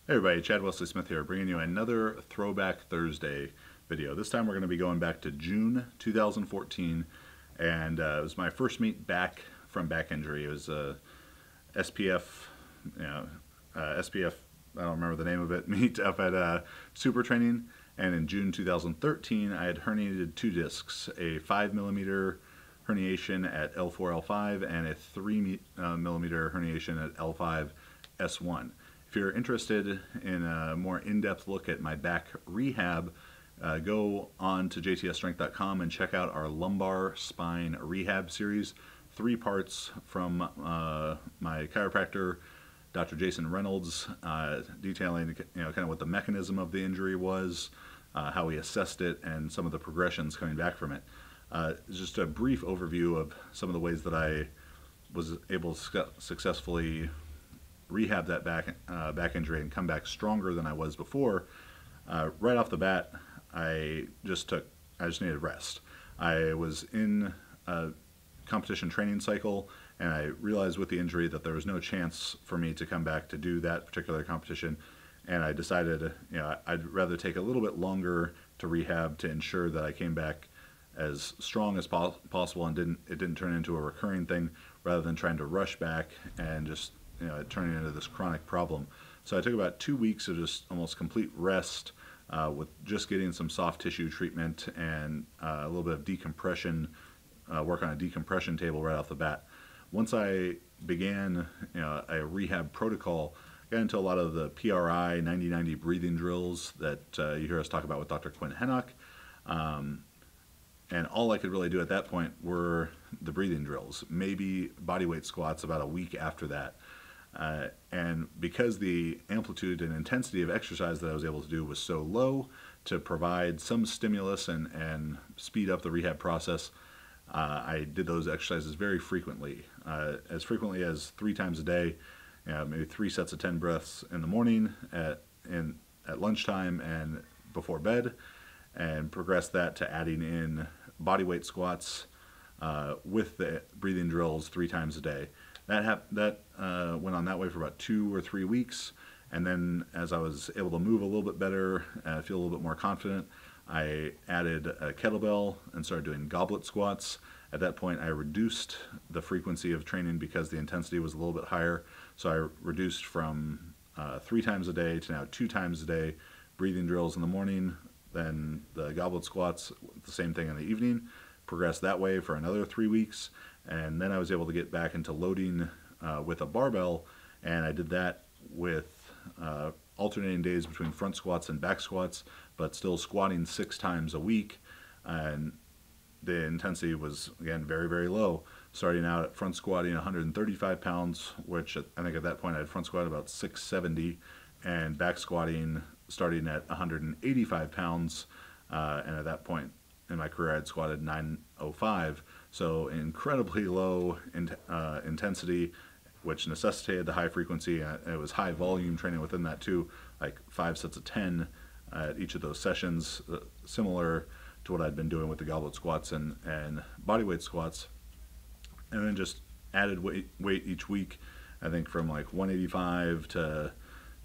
Hey everybody, Chad Wesley Smith here, bringing you another Throwback Thursday video. This time we're going to be going back to June 2014, and it was my first meet back from back injury. It was SPF, SPF, I don't remember the name of it, meet up at SuperTraining, and in June 2013 I had herniated two discs, a 5mm herniation at L4, L5, and a 3mm herniation at L5, S1. If you're interested in a more in-depth look at my back rehab, go on to jtsstrength.com and check out our lumbar spine rehab series. 3 parts from my chiropractor, Dr. Jason Reynolds, detailing kind of what the mechanism of the injury was, how we assessed it, and some of the progressions coming back from it. Just a brief overview of some of the ways that I was able to successfully rehab that back injury and come back stronger than I was before. Right off the bat, I just needed rest. I was in a competition training cycle, and I realized with the injury that there was no chance for me to come back to do that particular competition, and I decided, I'd rather take a little bit longer to rehab to ensure that I came back as strong as possible and it didn't turn into a recurring thing, rather than trying to rush back and just turning into this chronic problem. So I took about 2 weeks of just almost complete rest, with just getting some soft tissue treatment and a little bit of decompression, work on a decompression table right off the bat. Once I began a rehab protocol, got into a lot of the PRI 90-90 breathing drills that you hear us talk about with Dr. Quinn Hennock. And all I could really do at that point were the breathing drills, maybe bodyweight squats about a week after that. And because the amplitude and intensity of exercise that I was able to do was so low to provide some stimulus and speed up the rehab process, I did those exercises very frequently, as frequently as 3 times a day, maybe 3 sets of 10 breaths in the morning, at lunchtime, and before bed, and progressed that to adding in bodyweight squats with the breathing drills 3 times a day. That went on that way for about 2 or 3 weeks, and then as I was able to move a little bit better, feel a little bit more confident, I added a kettlebell and started doing goblet squats. At that point I reduced the frequency of training because the intensity was a little bit higher, so I reduced from 3 times a day to now 2 times a day, breathing drills in the morning, then the goblet squats, the same thing in the evening. Progressed that way for another 3 weeks, and then I was able to get back into loading with a barbell, and I did that with alternating days between front squats and back squats, but still squatting 6 times a week, and the intensity was, again, very, very low, starting out at front squatting 135 pounds, which I think at that point I had front squat about 670, and back squatting starting at 185 pounds, and at that point in my career I'd squatted 905, so incredibly low intensity, which necessitated the high frequency. It was high volume training within that too, like 5 sets of 10 at each of those sessions, similar to what I'd been doing with the goblet squats and bodyweight squats, and then just added weight each week, I think from like 185 to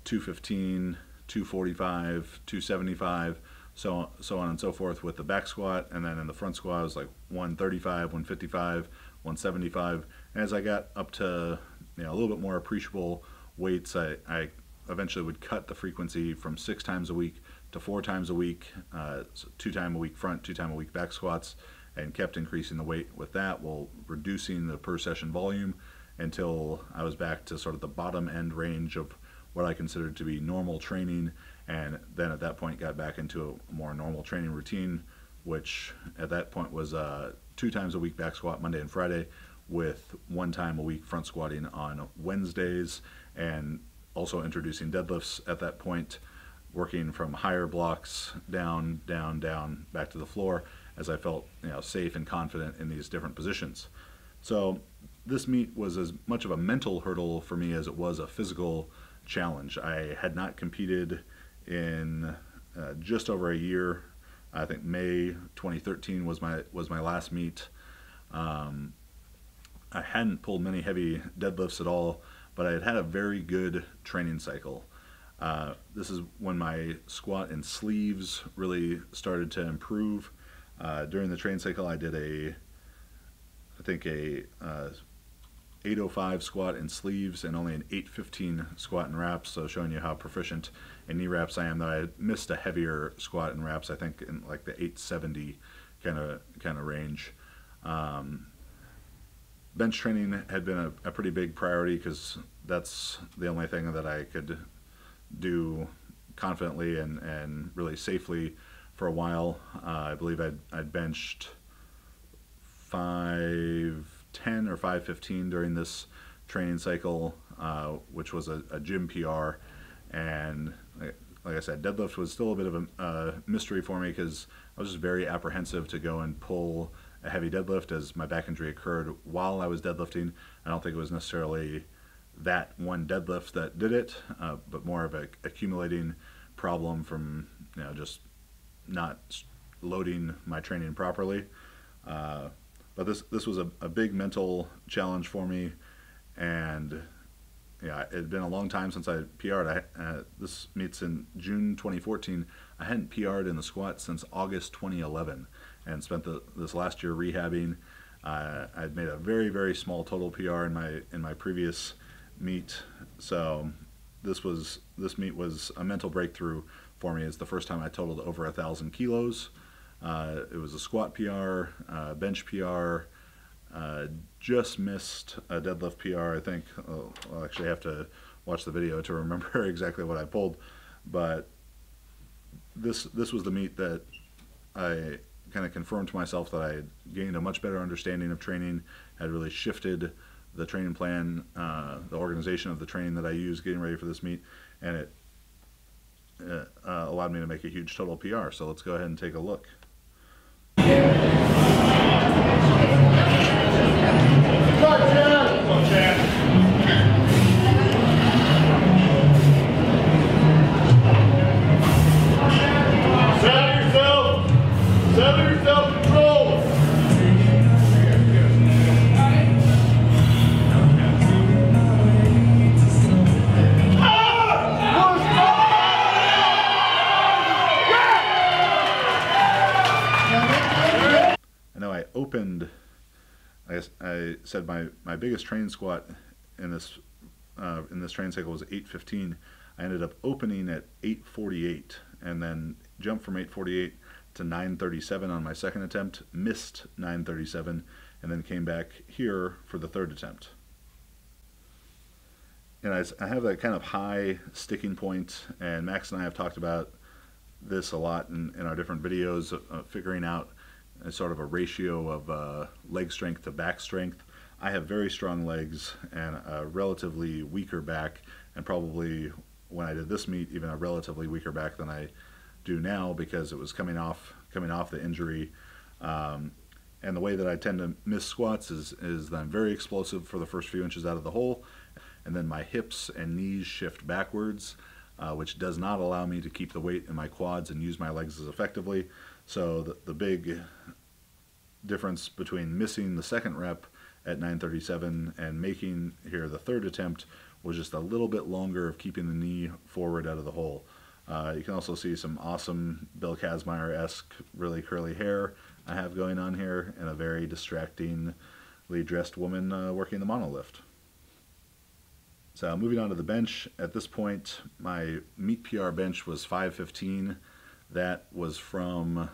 215, 245, 275, so on and so forth with the back squat, and then in the front squat I was like 135, 155, 175, and as I got up to a little bit more appreciable weights, I eventually would cut the frequency from 6 times a week to 4 times a week, so 2 times a week front, 2 times a week back squats, and kept increasing the weight with that while reducing the per session volume until I was back to sort of the bottom end range of what I considered to be normal training, and then at that point got back into a more normal training routine, which at that point was 2 times a week back squat Monday and Friday, with 1 time a week front squatting on Wednesdays, and also introducing deadlifts at that point, working from higher blocks down, down, down, back to the floor as I felt safe and confident in these different positions. So this meet was as much of a mental hurdle for me as it was a physical challenge. I had not competed in just over a year. I think May 2013 was my last meet. I hadn't pulled many heavy deadlifts at all, but I had had a very good training cycle. This is when my squat and sleeves really started to improve. During the train cycle, I did I think a 805 squat in sleeves and only an 815 squat in wraps, so showing you how proficient in knee wraps I am. Though I missed a heavier squat in wraps, I think in like the 870 kind of range. Bench training had been a pretty big priority because that's the only thing that I could do confidently and really safely for a while. I believe I'd benched 510 or 515 during this training cycle, which was a gym PR. And like I said, deadlift was still a bit of a mystery for me because I was just very apprehensive to go and pull a heavy deadlift, as my back injury occurred while I was deadlifting. I don't think it was necessarily that one deadlift that did it, but more of an accumulating problem from just not loading my training properly. But this was a big mental challenge for me, and yeah, it had been a long time since I PR'd. This meets in June 2014. I hadn't PR'd in the squat since August 2011, and spent this last year rehabbing. I'd made a very, very small total PR in my previous meet, so this meet was a mental breakthrough for me. It's the first time I totaled over 1,000 kilos. It was a squat PR, bench PR, just missed a deadlift PR, I think. I'll actually have to watch the video to remember exactly what I pulled, but this was the meet that I kind of confirmed to myself that I had gained a much better understanding of training, had really shifted the training plan, the organization of the training that I used getting ready for this meet, and it allowed me to make a huge total PR. So let's go ahead and take a look. Opened, I said my biggest train squat in this train cycle was 815. I ended up opening at 848 and then jumped from 848 to 937 on my second attempt, missed 937, and then came back here for the third attempt. And I have that kind of high sticking point, and Max and I have talked about this a lot in our different videos, figuring out sort of a ratio of leg strength to back strength. I have very strong legs and a relatively weaker back, and probably when I did this meet, even a relatively weaker back than I do now, because it was coming off the injury. And the way that I tend to miss squats is that I'm very explosive for the first few inches out of the hole, and then my hips and knees shift backwards, which does not allow me to keep the weight in my quads and use my legs as effectively. So the big difference between missing the second rep at 937 and making here the third attempt was just a little bit longer of keeping the knee forward out of the hole. You can also see some awesome Bill Kazmaier-esque, really curly hair I have going on here, and a very distractingly dressed woman working the monolift. So moving on to the bench, at this point my meet PR bench was 515. That was from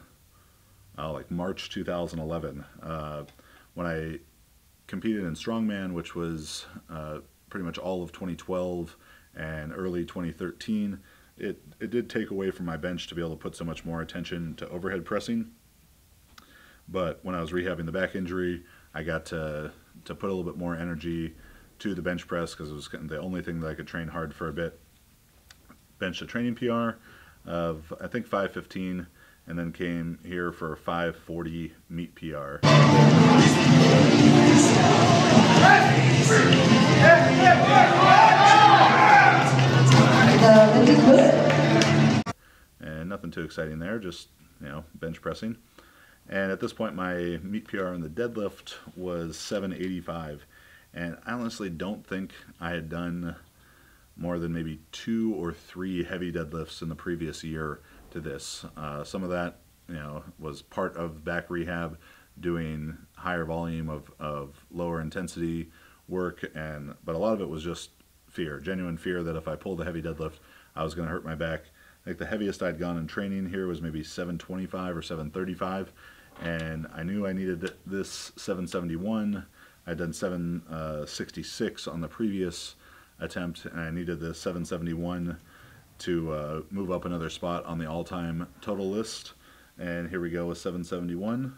like March 2011. When I competed in strongman, which was pretty much all of 2012 and early 2013, it did take away from my bench to be able to put so much more attention to overhead pressing. But when I was rehabbing the back injury, I got to put a little bit more energy to the bench press because it was kind of the only thing that I could train hard for a bit. Benched a training PR of I think 515, and then came here for 540 meet PR. And nothing too exciting there, just bench pressing. And at this point my meet PR in the deadlift was 785, and I honestly don't think I had done more than maybe 2 or 3 heavy deadlifts in the previous year to this. Some of that, was part of back rehab, doing higher volume of lower intensity work, but a lot of it was just fear, genuine fear that if I pulled a heavy deadlift, I was going to hurt my back. I think the heaviest I'd gone in training here was maybe 725 or 735, and I knew I needed this 771. I'd done 766 on the previous attempt, and I needed the 771 to move up another spot on the all-time total list. And here we go with 771.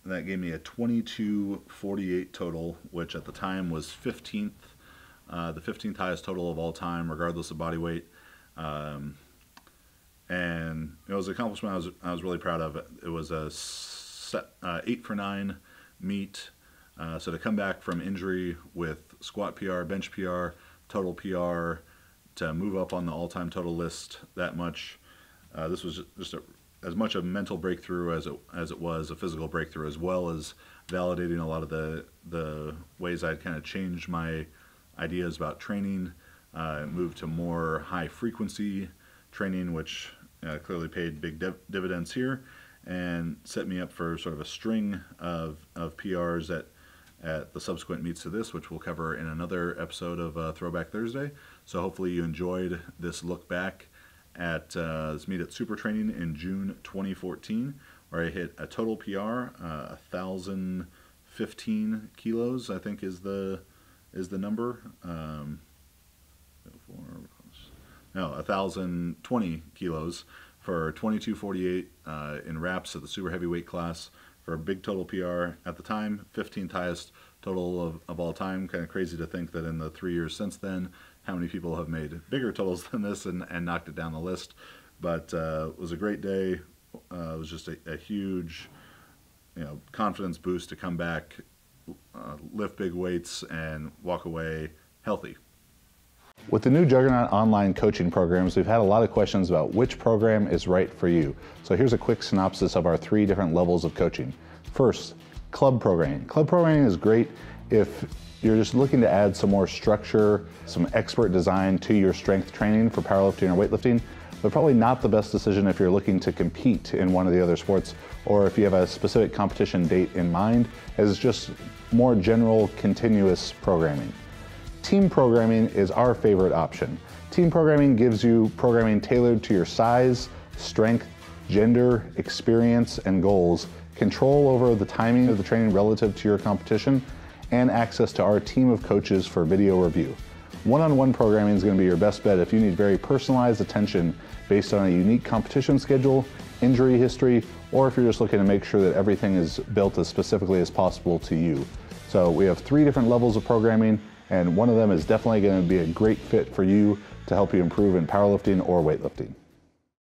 That gave me a 22:48 total, which at the time was 15th, the 15th highest total of all time, regardless of body weight. And it was an accomplishment I was really proud of. It was a 8 for 9 meet. So to come back from injury with squat PR, bench PR, total PR, to move up on the all-time total list that much, this was just as much a mental breakthrough as it was a physical breakthrough, as well as validating a lot of the ways I'd kind of changed my ideas about training, moved to more high-frequency training, which clearly paid big dividends here, and set me up for sort of a string of PRs at the subsequent meets to this, which we'll cover in another episode of Throwback Thursday. So hopefully you enjoyed this look back at this meet at SuperTraining in June 2014, where I hit a total PR, 1,015 kilos, I think is the number. 1,020 kilos for 22:48 in reps at the super heavyweight class for a big total PR at the time, 15th highest total of all time. Kind of crazy to think that in the 3 years since then, how many people have made bigger totals than this and knocked it down the list. But it was a great day. It was just a huge, confidence boost to come back, lift big weights, and walk away healthy. With the new Juggernaut online coaching programs, we've had a lot of questions about which program is right for you. So here's a quick synopsis of our 3 different levels of coaching. First, club programming. Club programming is great if you're just looking to add some more structure, some expert design to your strength training for powerlifting or weightlifting, but probably not the best decision if you're looking to compete in one of the other sports, or if you have a specific competition date in mind, as just more general, continuous programming. Team programming is our favorite option. Team programming gives you programming tailored to your size, strength, gender, experience, and goals, control over the timing of the training relative to your competition, and access to our team of coaches for video review. One-on-one programming is going to be your best bet if you need very personalized attention based on a unique competition schedule, injury history, or if you're just looking to make sure that everything is built as specifically as possible to you. So we have 3 different levels of programming, and one of them is definitely going to be a great fit for you to help you improve in powerlifting or weightlifting.